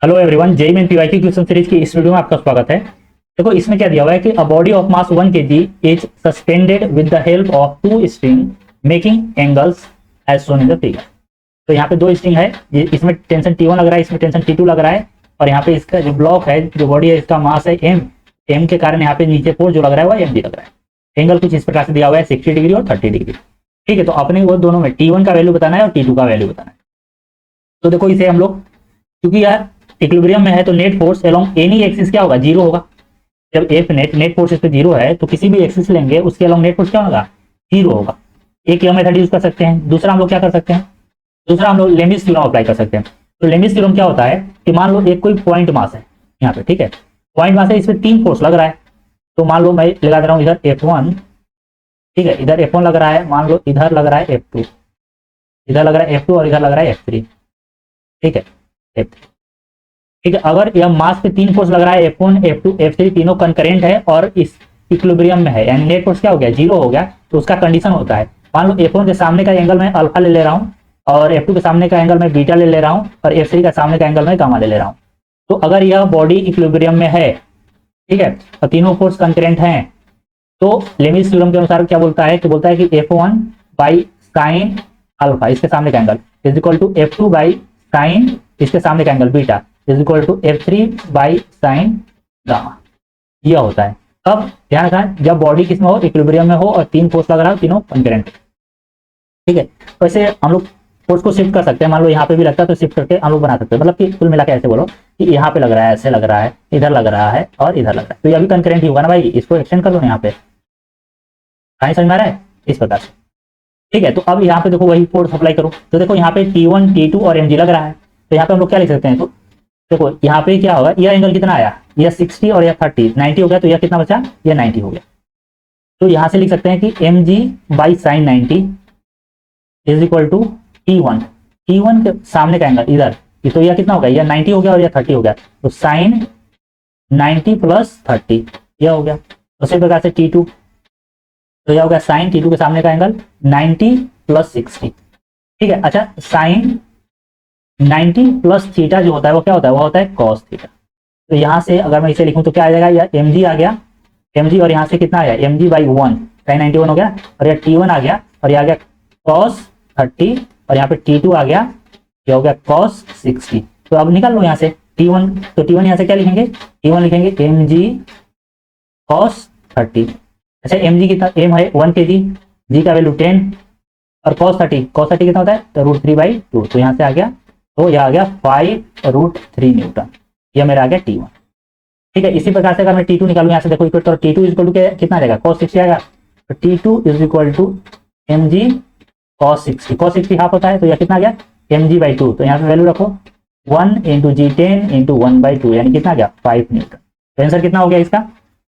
Hello everyone, JEE main PYQ question series की इस video में आपका स्वागत है। देखो इसमें क्या दिया हुआ है कि a body of mass 1 kg is suspended with the help of two string making angles as shown in the figure. तो यहाँ पे दो स्ट्रिंग है, इसमें टेंशन T1 लग रहा है, इसमें टेंशन T2 लग रहा है, और यहाँ पे इसका जो ब्लॉक है, जो बॉडी है, इसका मास है m के कारण यहाँ पे नीचे फोर्स जो लग रहा है वह mg लग रहा है। एंगल कुछ इस प्रकार से दिया हुआ है 60 डिग्री और 30 डिग्री। ठीक है, तो अपने वो दोनों में T1 का वैल्यू बताना है और T2 का वैल्यू बताना है। तो देखो इसे हम लोग, क्योंकि यार इक्विलिब्रियम में है तो net force along any axis क्या होगा, जीरो होगा। जब एफ नेट फोर्स इस पे जीरो है तो किसी भी एक्सिस लेंगे उसके अलोंग नेट फोर्स क्या होगा, जीरो होगा। एक यह मेथड यूज कर सकते हैं। दूसरा हम लोग क्या कर सकते हैं, दूसरा हम लोग लेमिस थ्योरम अप्लाई कर सकते हैं। तो लेमिस थ्योरम क्या होता है कि मान लो एक कोई पॉइंट मास है यहाँ पे, ठीक है, पॉइंट मास है, इसमें तीन फोर्स लग रहा है। तो मान लो मैं लगा दे रहा हूँ इधर F1, ठीक है, इधर F1 लग रहा है, मान लो इधर लग रहा है F2, इधर लग रहा है F2 और इधर लग रहा है F3, ठीक है, F3, ठीक है। अगर यह मास पे तीन फोर्स लग रहा है F1, F2, F3 तीनों कंकरेंट है और इस इक्विलिब्रियम में है, यानी नेट फोर्स क्या हो गया, जीरो हो गया, तो उसका कंडीशन होता है, मान लो F1 के सामने का एंगल मैं अल्फा ले रहा हूँ, और F2 के सामने का एंगल मैं बीटा ले रहा हूँ, और F3 का सामने का एंगल मैं गामा ले रहा हूँ। तो अगर यह बॉडी इक्विलिब्रियम में है, ठीक है, और तीनों फोर्स कंकरेंट हैं, तो लेमिस थ्योरम के अनुसार क्या बोलता है कि बोलता है कि F1 बाई साइन अल्फा, इसके सामने का angle, is equal to F2 by sine इसके सामने का angle beta, is equal to F3 by sine gamma. यह होता है। अब ध्यान रखना, जब बॉडी किसमें हो, इक्विलिब्रियम में हो और तीन फोर्स लग रहा हो, तीनों कंकरेंट, ठीक है। वैसे हम लोग फोर्स को शिफ्ट कर सकते हैं, मान लो यहाँ पे भी लगता है तो शिफ्ट करके हम लोग बना सकते हैं। मतलब कि कुल मिला के ऐसे बोलो कि यहाँ पे लग रहा है, ऐसे लग रहा है, इधर लग रहा है और इधर लग रहा है, तो ये भी कंकरेंट ही होगा ना भाई। इसको एक्सटेंड कर लो ना यहाँ पे, कहीं समझ में आ रहा है, इस प्रकार से, ठीक है। तो अब यहाँ पे देखो वही फोर्स अप्लाई करो, तो देखो यहाँ पे T1, T2 और mg लग रहा है, तो यहाँ पे हम लोग क्या लिख सकते हैं, तो देखो यहाँ पे क्या होगा, यह एंगल कितना आया, यह 60 और यह 30, 90 हो गया, तो यह कितना बचा, यह 90 हो गया। तो यहाँ से लिख सकते हैं कि mg by sine 90 is equal to T1, T1 के सामने का एंगल इधर, तो यह कितना हो गया, यह 90 हो गया और यह 30 हो गया, तो साइन 90 प्लस 30 यह हो गया। उसी प्रकार से T2, तो यह हो गया साइन T2 के सामने का एंगल 90 प्लस 60, ठीक है। अच्छा, साइन 90 प्लस थीटा जो होता है वो क्या होता है, वो होता है कॉस थीटा। तो यहाँ से अगर मैं इसे लिखूं तो क्या आ जाएगा, यह mg आ गया, mg, और यहाँ से कितना आया, mg बाई 1, साइन 91 हो गया, और यह T1 आ गया, और यह आ गया कॉस 30, और यहाँ पे T2 आ गया, यह हो गया कॉस 60। तो अब निकाल लो यहाँ से T1, तो T1 यहाँ से क्या लिखेंगे, T1 लिखेंगे mg कॉस 30। अच्छा, mg कितना, m है 1 kg, g का वैल्यू 10, और cos 30 कितना होता है, तो √3/2, तो यहाँ से आ गया, तो यह आ गया 5√3 न्यूटन, यह मेरा आ गया T1, ठीक है। इसी प्रकार से अगर मैं T2 निकालूं यहाँ से, देखो equal to T2 equal to कितना आ जाएगा, cos 60 आएगा, तो T2 is equal to mg cos 60 half होता है, तो यह कितना आ गया, mg/2, तो यहाँ पे वैल्यू रखो 1 × G10 × 1/2, यानी कितना आ गया, 5 न्यूटन। तो आंसर कितना हो गया इसका,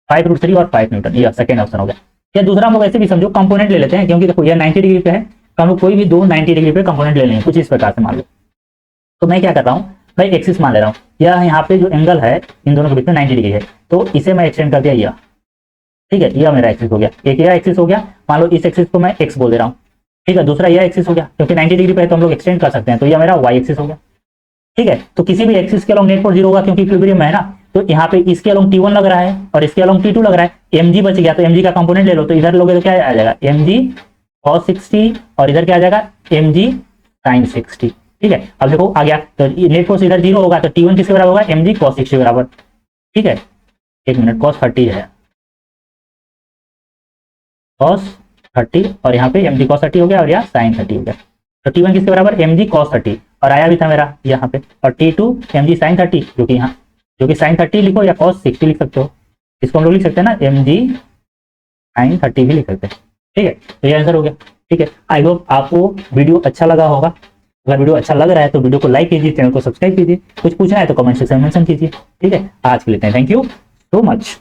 5√3 और 5 न्यूटन, यह सेकेंड ऑप्शन हो गया। या दूसरा हम लोग ऐसे भी समझो, कंपोनेंट ले लेते हैं, क्योंकि देखो यह 90 डिग्री पे है, तो हम लोग कोई भी दो 90 डिग्री पे कंपोनेंट ले लेंगे, कुछ इस प्रकार से मान लो। तो मैं क्या कर रहा हूँ, मैं एक्सिस मान ले रहा हूँ, यह यहाँ पे जो एंगल है इन दोनों के बीच में 90 डिग्री है, तो इसे मैं एक्सटेंड कर दिया यह, ठीक है, यह मेरा एक्सिस हो गया, एक यह एक्सिस हो गया, मान लो इस एक्सिस को मैं एक्स बोल दे रहा हूँ, ठीक है। दूसरा यह एक्सिस हो गया, क्योंकि 90 डिग्री पे है तो हम लोग एक्सटेंड कर सकते हैं, तो यह मेरा वाई एक्सिस हो गया, ठीक है। तो किसी भी एक्सिस के अलोंग नेट फोर्स जीरो होगा, क्योंकि इक्विलिब्रियम में है ना, तो यहाँ पे इसके अलोंग T1 लग रहा है और इसके अलोंग T2 लग रहा है, mg बच गया, तो mg का कंपोनेंट ले लो, तो इधर लोगे तो क्या आ जाएगा, mg cos 60, और इधर क्या आ जाएगा, mg sin 60, ठीक है। अब देखो आ गया, तो नेट फोर्स इधर जीरो होगा, तो T1 किसके बराबर होगा, mg cos 60 के बराबर, ठीक है। एक मिनट, cos 30 है, cos 30, और यहाँ पे mg cos 30 हो गया, और यहाँ sin 30 हो गया, तो T1 किसके बराबर, mg cos 30, और आया भी था मेरा यहाँ पे, और T2 mg sin 30, जो कि यहाँ, जो कि sin 30 लिखो या cos 60 लिख सकते हो, इसको हम लोग लिख सकते हैं ना, mg sin 30 भी लिख सकते हैं, ठीक है। तो ये आंसर हो गया, ठीक है। आई होप आपको वीडियो अच्छा लगा होगा। अगर वीडियो अच्छा लग रहा है तो वीडियो को लाइक कीजिए, चैनल को सब्सक्राइब कीजिए, कुछ पूछना है तो कमेंट सेक्शन में मेंशन कीजिए, ठीक है। आज के लिए थैंक यू सो मच।